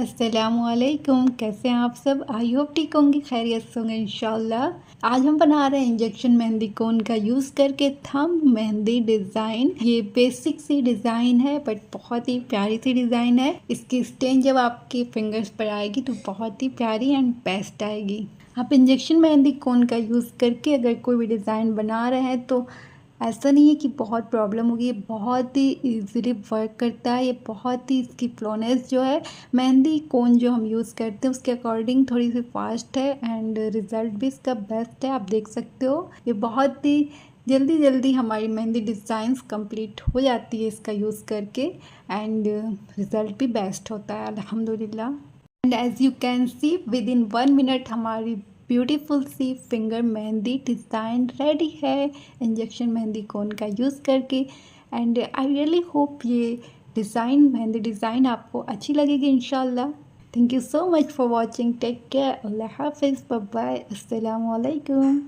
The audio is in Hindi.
अस्सलामु अलैकुम। कैसे हैं आप सब? आई होप ठीक होंगे, खैरियत से होंगे इंशाल्लाह। आज हम बना रहे हैं इंजेक्शन मेहंदी कोन का यूज़ करके थंब मेहंदी डिज़ाइन। ये बेसिक सी डिज़ाइन है बट बहुत ही प्यारी सी डिज़ाइन है। इसकी स्टेन जब आपके फिंगर्स पर आएगी तो बहुत ही प्यारी एंड बेस्ट आएगी। आप इंजेक्शन मेहंदी कोन का यूज़ करके अगर कोई भी डिज़ाइन बना रहे हैं तो ऐसा नहीं है कि बहुत प्रॉब्लम होगी। ये बहुत ही इजीली वर्क करता है। ये बहुत ही इसकी फ्लोनेस जो है मेहंदी कोन जो हम यूज़ करते हैं उसके अकॉर्डिंग थोड़ी सी फास्ट है एंड रिज़ल्ट भी इसका बेस्ट है। आप देख सकते हो ये बहुत ही जल्दी जल्दी हमारी मेहंदी डिज़ाइंस कंप्लीट हो जाती है इसका यूज़ करके एंड रिज़ल्ट भी बेस्ट होता है अल्हम्दुलिल्लाह। And as you can see within 1 minute हमारी beautiful sea finger mehndi design ready है इंजेक्शन मेहंदी कोन का यूज़ करके। एंड आई रियली होप ये डिज़ाइन मेहंदी डिज़ाइन आपको अच्छी लगेगी इंशाल्लाह। Thank you so much for watching. Take care. अल्लाह हाफिज़। Bye bye. अस्सलामु अलैकुम।